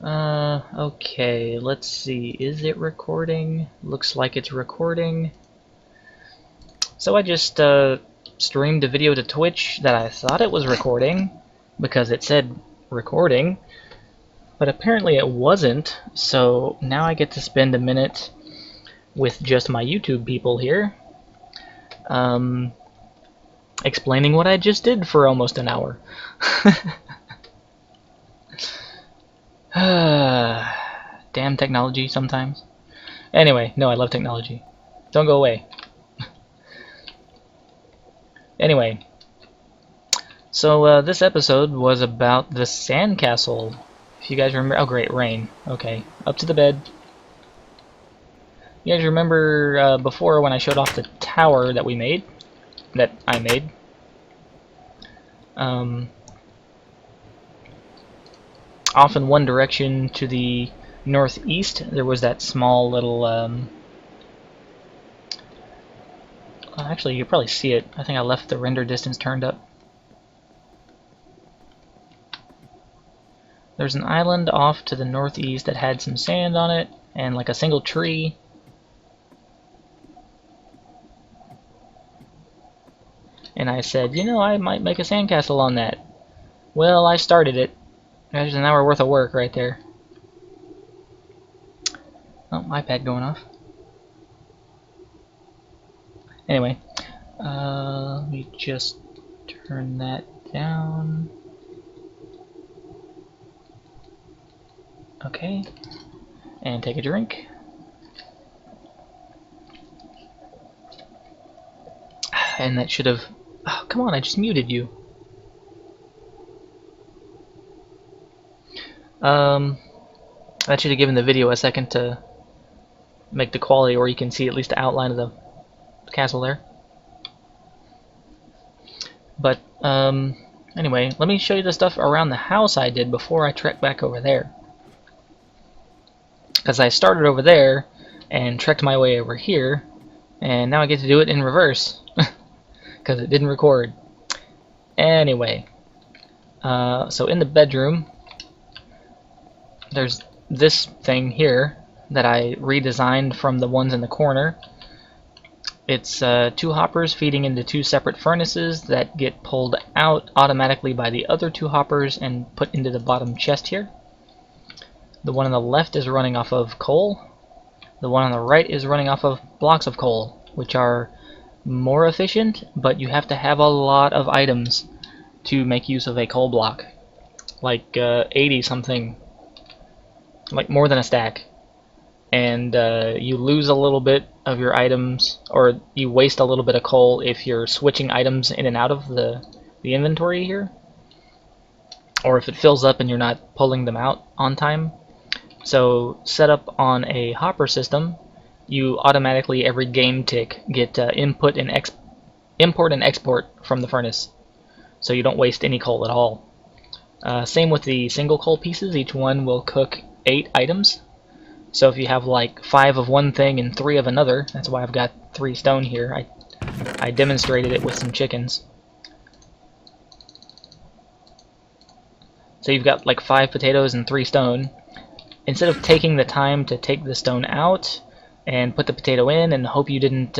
Okay, let's see. Is it recording? Looks like it's recording. So I just, streamed a video to Twitch that I thought it was recording, because it said recording, but apparently it wasn't, so now I get to spend a minute with just my YouTube people here, explaining what I just did for almost an hour. Damn technology sometimes. Anyway, no, I love technology. Don't go away. Anyway, so this episode was about the sandcastle. If you guys remember, oh great, rain. Okay, up to the bed. You guys remember before when I showed off the tower that we made, that I made? Off in one direction to the northeast, there was that small little. Actually, you can probably see it. I think I left the render distance turned up. There's an island off to the northeast that had some sand on it and like a single tree. And I said, you know, I might make a sandcastle on that. Well, I started it. There's an hour worth of work right there. Oh, iPad going off. Anyway, let me just turn that down. Okay, and take a drink. And that should have... Oh, come on, I just muted you. That should have given the video a second to make the quality, or you can see at least the outline of the castle there. But, anyway, let me show you the stuff around the house I did before I trekked back over there. Because I started over there and trekked my way over here, and now I get to do it in reverse. Because it didn't record. Anyway, so in the bedroom, there's this thing here that I redesigned from the ones in the corner. It's two hoppers feeding into two separate furnaces that get pulled out automatically by the other two hoppers and put into the bottom chest here. The one on the left is running off of coal. The one on the right is running off of blocks of coal, which are more efficient, but you have to have a lot of items to make use of a coal block. Like 80 something, like more than a stack. And you lose a little bit of your items, or you waste a little bit of coal if you're switching items in and out of the inventory here, or if it fills up and you're not pulling them out on time. So set up on a hopper system, you automatically every game tick get import and export from the furnace, so you don't waste any coal at all. Same with the single coal pieces, each one will cook 8 items. So if you have like 5 of one thing and 3 of another, that's why I've got 3 stone here. I demonstrated it with some chickens. So you've got like 5 potatoes and 3 stone. Instead of taking the time to take the stone out and put the potato in and hope you didn't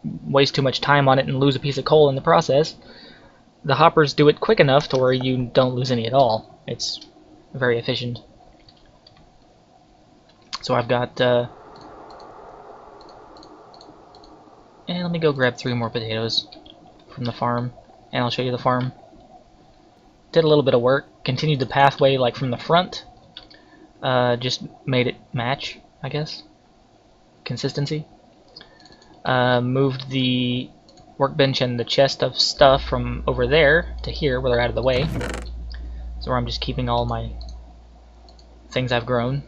waste too much time on it and lose a piece of coal in the process, the hoppers do it quick enough to where you don't lose any at all. It's very efficient. So I've got, and let me go grab 3 more potatoes from the farm, and I'll show you the farm. Did a little bit of work, continued the pathway like from the front, just made it match, I guess. Consistency. Moved the workbench and the chest of stuff from over there to here, where they're out of the way. So where I'm just keeping all my things I've grown.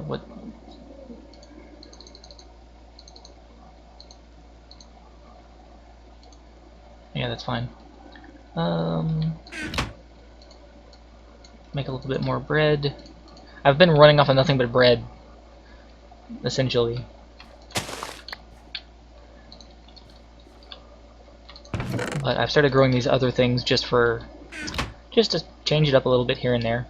What? Yeah, that's fine. Make a little bit more bread. I've been running off of nothing but bread, essentially. But I've started growing these other things just to change it up a little bit here and there.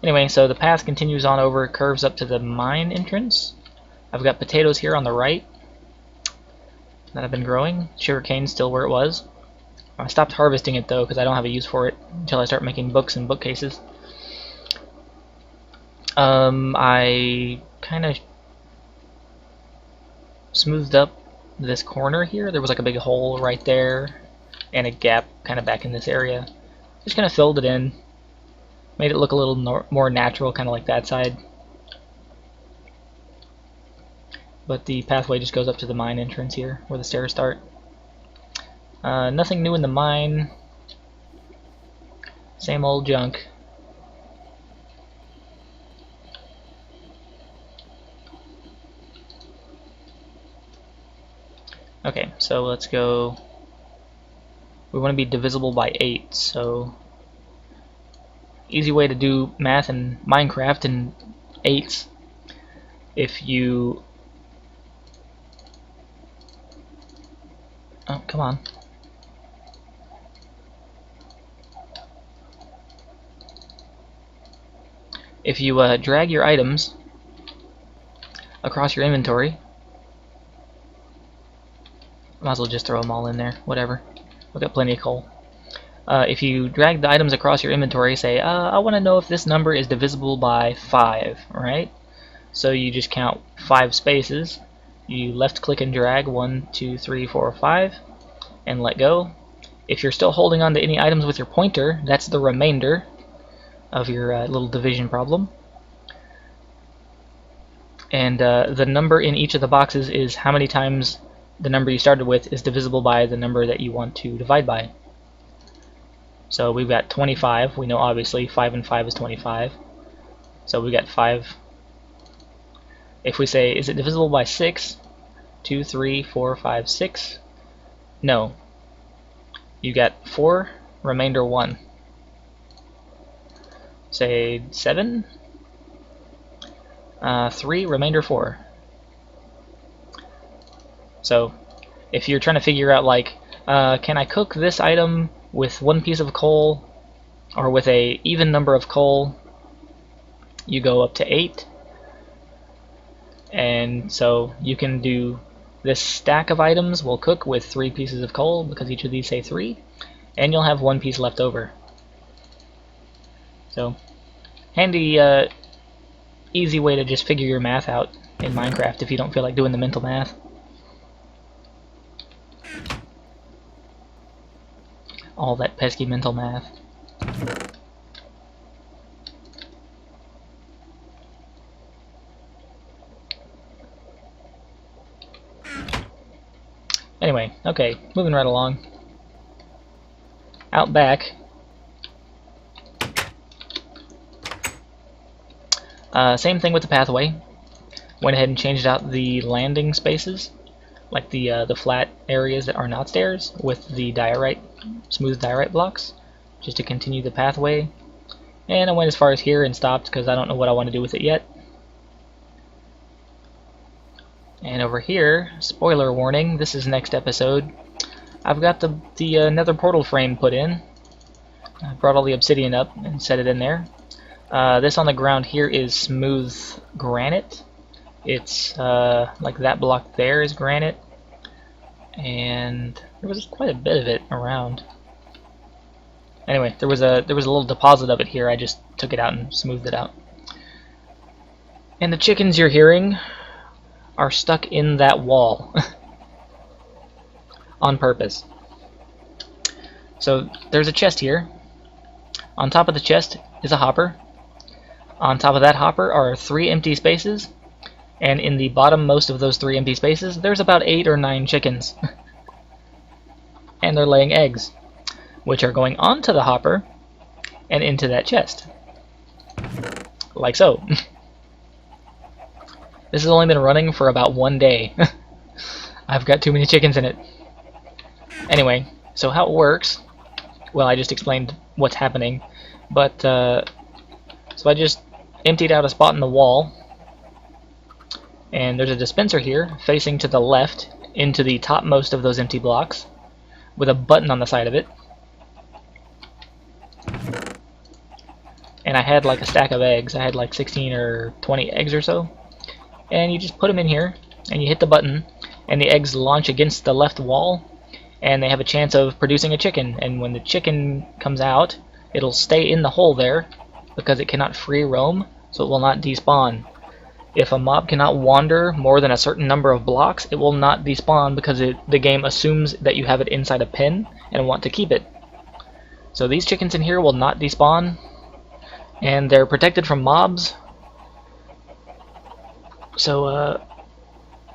Anyway, so the path continues on over, curves up to the mine entrance. I've got potatoes here on the right that have been growing. Sugarcane's still where it was. I stopped harvesting it though because I don't have a use for it until I start making books and bookcases. I kind of smoothed up this corner here. There was like a big hole right there and a gap kind of back in this area. Just kind of filled it in, made it look a little more natural, kind of like that side. But the pathway just goes up to the mine entrance here where the stairs start. Nothing new in the mine. Same old junk. Okay, so let's go. We want to be divisible by 8, so easy way to do math in Minecraft in 8s. If you... Oh, come on. If you drag your items across your inventory, might as well just throw them all in there, whatever. We've got plenty of coal. If you drag the items across your inventory, say, I want to know if this number is divisible by 5, right? So you just count 5 spaces. You left click and drag 1, 2, 3, 4, 5, and let go. If you're still holding on to any items with your pointer, that's the remainder of your little division problem. And the number in each of the boxes is how many times the number you started with is divisible by the number that you want to divide by. So we've got 25. We know obviously 5 and 5 is 25. So we've got 5. If we say, is it divisible by 6? 2, 3, 4, 5, 6? No. You got 4, remainder 1. Say 7? 3, remainder 4. So if you're trying to figure out like, can I cook this item with 1 piece of coal or with a even number of coal, you go up to 8. And so you can do this stack of items will cook with 3 pieces of coal because each of these say 3, and you'll have 1 piece left over. So handy, easy way to just figure your math out in Minecraft if you don't feel like doing the mental math. All that pesky mental math. Anyway, okay, moving right along. Out back, same thing with the pathway. Went ahead and changed out the landing spaces, like the flat areas that are not stairs, with the diorite, smooth diorite blocks, just to continue the pathway. And I went as far as here and stopped because I don't know what I want to do with it yet. And over here, spoiler warning, this is next episode, I've got the nether portal frame put in. I brought all the obsidian up and set it in there. This on the ground here is smooth granite. It's like that block there is granite, and there was quite a bit of it around. Anyway, there was a little deposit of it here. I just took it out and smoothed it out. And the chickens you're hearing are stuck in that wall on purpose. So there's a chest here. On top of the chest is a hopper. On top of that hopper are 3 empty spaces, and in the bottom most of those 3 empty spaces there's about 8 or 9 chickens. And they're laying eggs, which are going onto the hopper and into that chest, like so. This has only been running for about 1 day. I've got too many chickens in it. Anyway, so how it works, well, I just explained what's happening, but so I just emptied out a spot in the wall, and there's a dispenser here facing to the left into the topmost of those empty blocks with a button on the side of it. and I had like a stack of eggs. I had like 16 or 20 eggs or so. And you just put them in here, and you hit the button, and the eggs launch against the left wall, and they have a chance of producing a chicken. And when the chicken comes out, it'll stay in the hole there because it cannot free roam, so it will not despawn. If a mob cannot wander more than a certain number of blocks, it will not despawn because the game assumes that you have it inside a pen and want to keep it. So these chickens in here will not despawn, and they're protected from mobs. So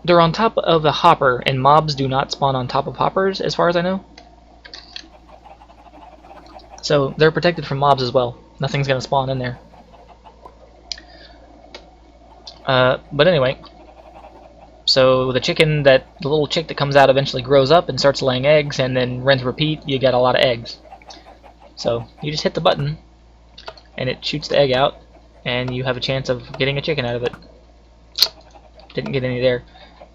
they're on top of a hopper, and mobs do not spawn on top of hoppers as far as I know. So they're protected from mobs as well. Nothing's gonna spawn in there. But anyway, so the little chick that comes out eventually grows up and starts laying eggs, and then rinse repeat, you get a lot of eggs. So you just hit the button, and it shoots the egg out, and you have a chance of getting a chicken out of it. Didn't get any there.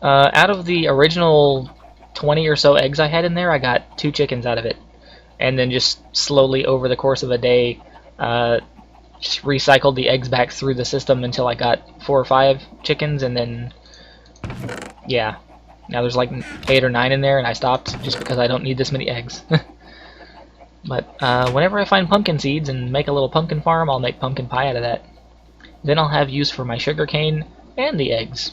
Out of the original 20 or so eggs I had in there, I got 2 chickens out of it. And then just slowly over the course of a day, just recycled the eggs back through the system until I got 4 or 5 chickens, and then, yeah. Now there's like 8 or 9 in there, and I stopped just because I don't need this many eggs. But whenever I find pumpkin seeds and make a little pumpkin farm, I'll make pumpkin pie out of that. Then I'll have use for my sugarcane and the eggs.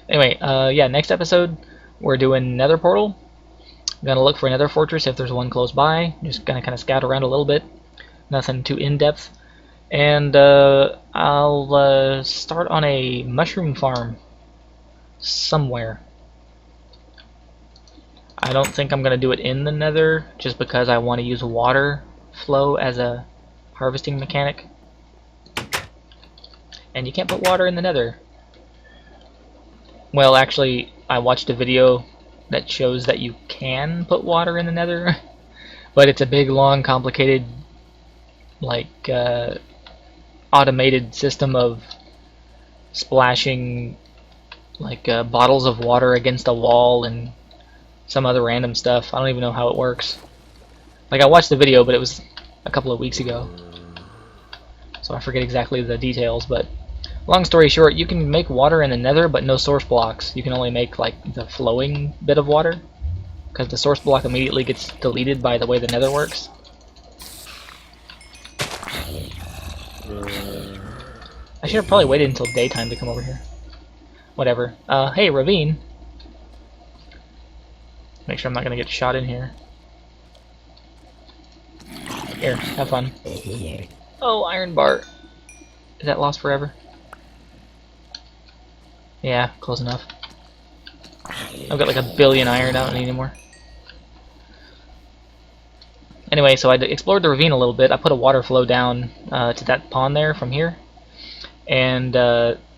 Anyway, yeah, next episode we're doing Nether Portal. I'm gonna look for another fortress if there's one close by. Just gonna kind of scout around a little bit. Nothing too in-depth. And I'll start on a mushroom farm somewhere. I don't think I'm gonna do it in the Nether, just because I want to use water flow as a harvesting mechanic. And you can't put water in the Nether. Well, actually, I watched a video that shows that you can put water in the Nether, but it's a big, long, complicated, like, automated system of splashing, like, bottles of water against a wall and some other random stuff. I don't even know how it works. Like, I watched the video, but it was a couple of weeks ago, so I forget exactly the details, but long story short, you can make water in the Nether, but no source blocks. You can only make like the flowing bit of water, because the source block immediately gets deleted by the way the Nether works. I should have probably waited until daytime to come over here. Whatever. Hey, Ravine. Make sure I'm not gonna get shot in here. Here, have fun. Oh, iron bar. Is that lost forever? Yeah, close enough. I've got like a billion iron, I don't need anymore. Anyway, so I explored the ravine a little bit. I put a water flow down to that pond there from here, and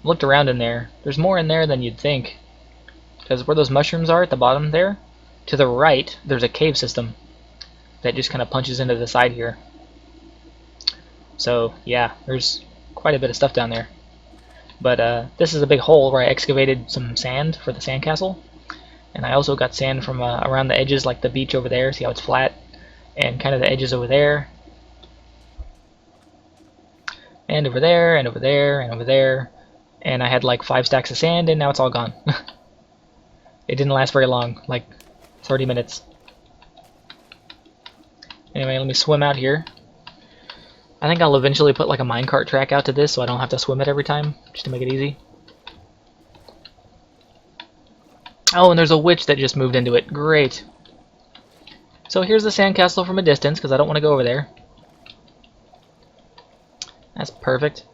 looked around in there. There's more in there than you'd think, because where those mushrooms are at the bottom there, to the right, there's a cave system that just kind of punches into the side here. So yeah, there's quite a bit of stuff down there. But this is a big hole where I excavated some sand for the sandcastle, and I also got sand from around the edges, like the beach over there. See how it's flat, and kind of the edges over there, and over there, and over there, and over there. And I had like 5 stacks of sand, and now it's all gone. It didn't last very long, like 30 minutes. Anyway, let me swim out here. I think I'll eventually put like a minecart track out to this so I don't have to swim it every time, just to make it easy. Oh, and there's a witch that just moved into it. Great. So here's the sandcastle from a distance, because I don't want to go over there. That's perfect.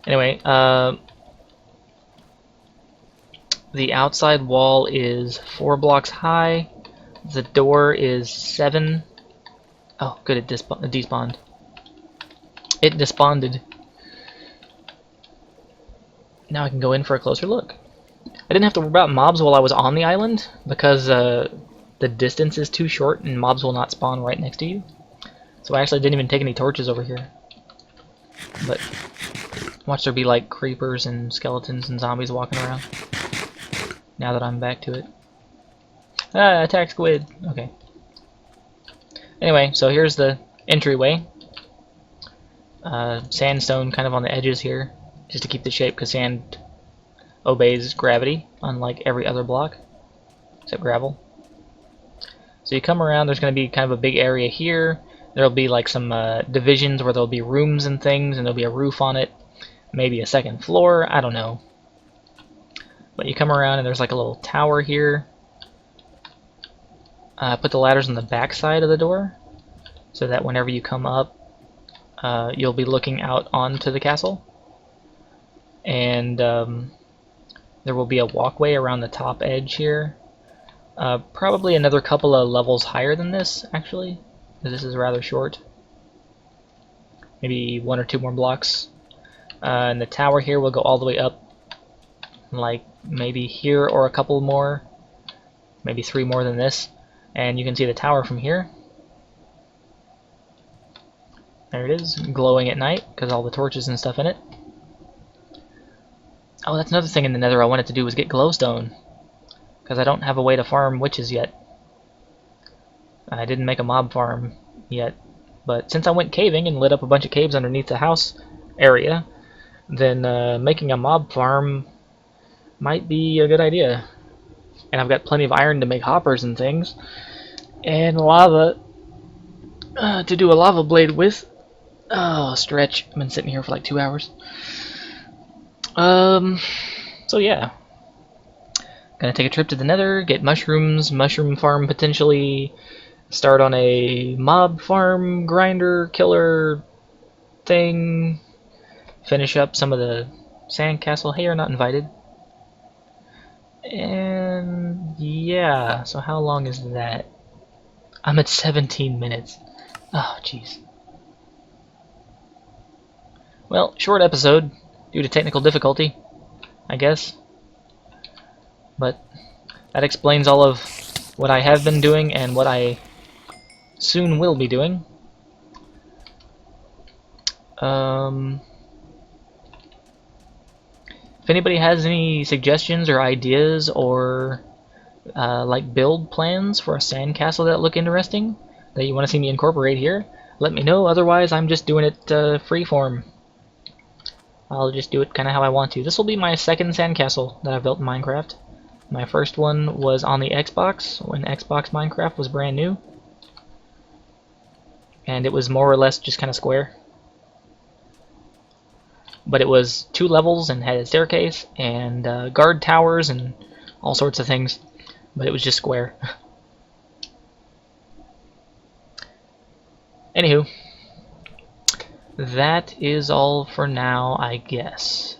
Anyway, the outside wall is 4 blocks high. The door is 7. Oh, good, it despawned. It desponded. Now I can go in for a closer look. I didn't have to worry about mobs while I was on the island, because the distance is too short and mobs will not spawn right next to you. So I actually didn't even take any torches over here. But watch there be like creepers and skeletons and zombies walking around. Now that I'm back to it. Ah, attack squid. Okay. Anyway, so here's the entryway. Sandstone kind of on the edges here, just to keep the shape, because sand obeys gravity, unlike every other block, except gravel. So you come around, there's going to be kind of a big area here. There'll be like some divisions where there'll be rooms and things, and there'll be a roof on it, maybe a second floor, I don't know. But you come around and there's like a little tower here. Put the ladders on the back side of the door, so that whenever you come up, you'll be looking out onto the castle. And there will be a walkway around the top edge here. Probably another couple of levels higher than this, actually, because this is rather short. Maybe 1 or 2 more blocks. And the tower here will go all the way up, like maybe here or a couple more, maybe 3 more than this. And you can see the tower from here. There it is, glowing at night, because all the torches and stuff in it. Oh, that's another thing in the nether I wanted to do, was get glowstone, because I don't have a way to farm witches yet. I didn't make a mob farm yet, but since I went caving and lit up a bunch of caves underneath the house area, then making a mob farm might be a good idea. And I've got plenty of iron to make hoppers and things, and lava to do a lava blade with. Oh, stretch. I've been sitting here for like 2 hours. So yeah. Gonna take a trip to the nether, get mushrooms, mushroom farm potentially, start on a mob farm, grinder, killer thing, finish up some of the sandcastle. Hey, you're not invited. And yeah, so how long is that? I'm at 17 minutes. Oh, jeez. Well, short episode due to technical difficulty, I guess. But that explains all of what I have been doing and what I soon will be doing. If anybody has any suggestions or ideas or like build plans for a sandcastle that look interesting that you want to see me incorporate here, let me know. Otherwise, I'm just doing it freeform. I'll just do it kind of how I want to. This will be my second sandcastle that I've built in Minecraft. My first one was on the Xbox, when Xbox Minecraft was brand new. And it was more or less just kind of square. But it was 2 levels and had a staircase and guard towers and all sorts of things. But it was just square. Anywho, that is all for now, I guess.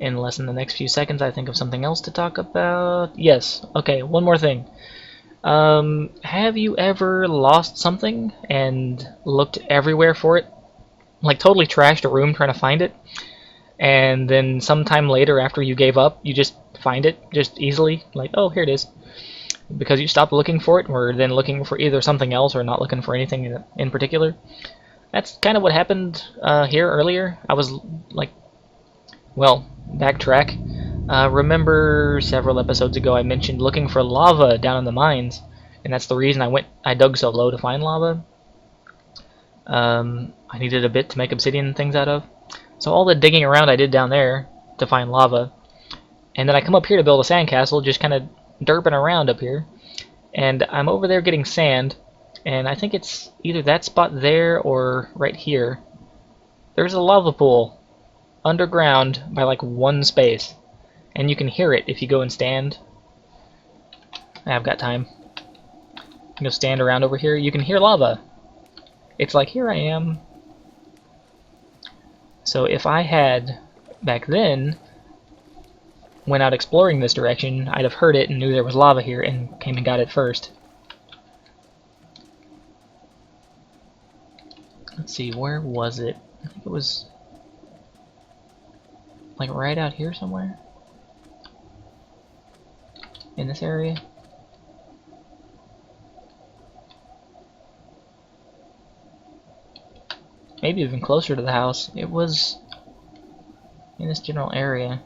Unless in the next few seconds I think of something else to talk about. Yes, okay, one more thing. Have you ever lost something and looked everywhere for it? Like totally trashed a room trying to find it, and then sometime later after you gave up, you just find it just easily, like, oh, here it is. Because you stopped looking for it, or then looking for either something else or not looking for anything in particular. That's kind of what happened here earlier. I was like, well, backtrack. Remember several episodes ago I mentioned looking for lava down in the mines, and that's the reason I dug so low to find lava. I needed a bit to make obsidian and things out of. So all the digging around I did down there to find lava, and then I come up here to build a sandcastle, just kind of derping around up here, and I'm over there getting sand, and I think it's either that spot there or right here. There's a lava pool underground by like 1 space, and you can hear it if you go and stand. I've got time. Go stand around over here, you can hear lava. It's like, here I am. So if I had, back then, went out exploring this direction, I'd have heard it and knew there was lava here and came and got it first. Let's see, where was it? I think it was like right out here somewhere. In this area. Maybe even closer to the house. It was in this general area.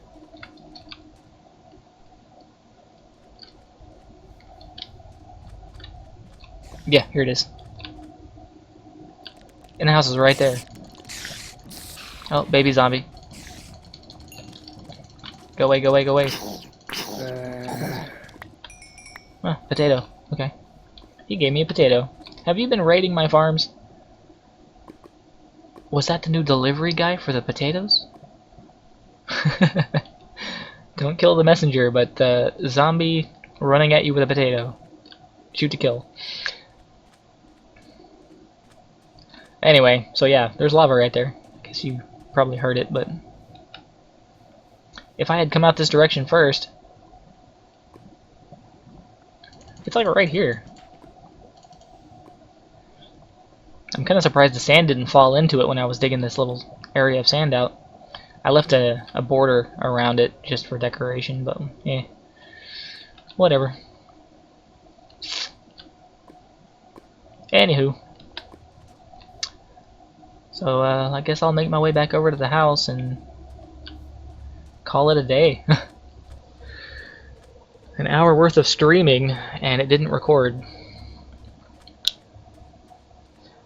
Yeah, here it is. In the house is right there. Oh, baby zombie. Go away, go away, go away. Oh, potato. Okay. He gave me a potato. Have you been raiding my farms? Was that the new delivery guy for the potatoes? Don't kill the messenger, but the zombie running at you with a potato. Shoot to kill. Anyway, so yeah, there's lava right there. I guess you probably heard it, but if I had come out this direction first, it's like right here. I'm kind of surprised the sand didn't fall into it when I was digging this little area of sand out. I left a border around it just for decoration, but yeah, whatever. Anywho, so I guess I'll make my way back over to the house and call it a day. An hour worth of streaming and it didn't record.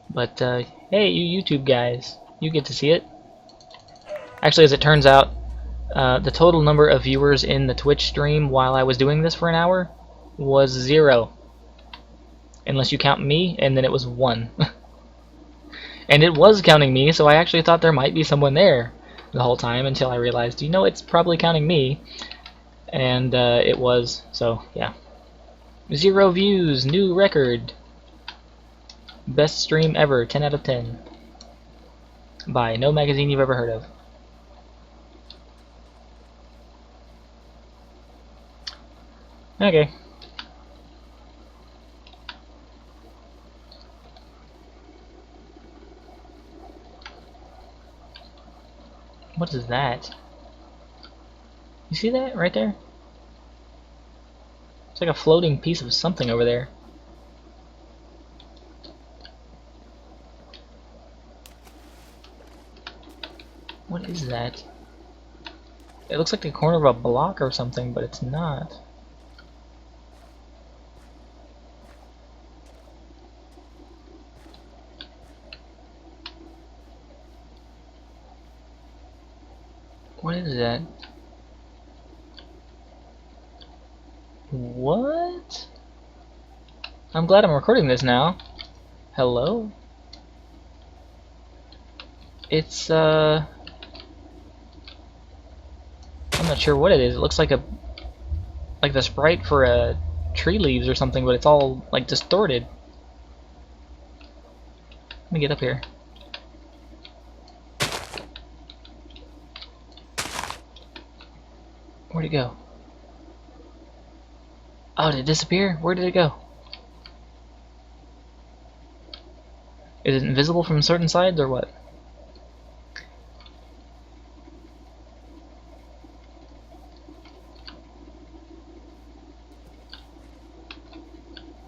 But hey, you YouTube guys, you get to see it. Actually, as it turns out, the total number of viewers in the Twitch stream while I was doing this for an hour was 0. Unless you count me, and then it was 1. And it was counting me, so I actually thought there might be someone there the whole time until I realized, you know, it's probably counting me. And it was, so yeah. 0 views, new record. Best stream ever, 10 out of 10. By no magazine you've ever heard of. Okay. What is that? You see that right there? It's like a floating piece of something over there. What is that? It looks like the corner of a block or something, but it's not. What is that? What? I'm glad I'm recording this now. Hello? It's I'm not sure what it is. It looks like the sprite for a tree leaves or something, but it's all like distorted. Let me get up here. Where'd it go? Oh, did it disappear? Where did it go? Is it invisible from certain sides or what?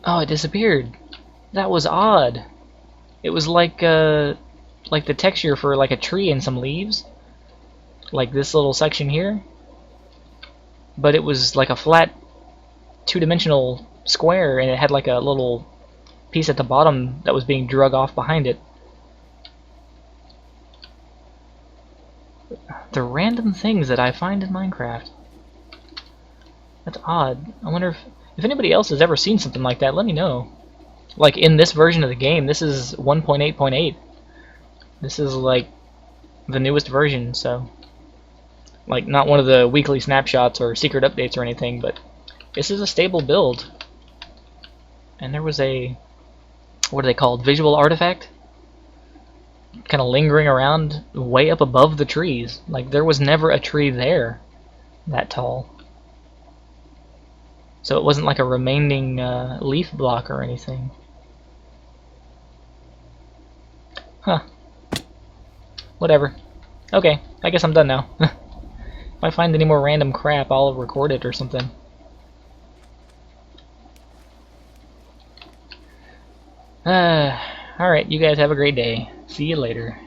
Oh, it disappeared. That was odd. It was like the texture for like a tree and some leaves, like this little section here. But it was like a flat, two-dimensional square, and it had like a little piece at the bottom that was being drug off behind it. The random things that I find in Minecraft. That's odd. I wonder if anybody else has ever seen something like that. Let me know. Like in this version of the game, this is 1.8.8. This is like the newest version, so like not one of the weekly snapshots or secret updates or anything, but this is a stable build. And there was a, what are they called, visual artifact? Kind of lingering around way up above the trees. Like there was never a tree there that tall. So it wasn't like a remaining leaf block or anything. Huh. Whatever. Okay, I guess I'm done now. If I find any more random crap, I'll record it or something. Alright, you guys have a great day. See you later.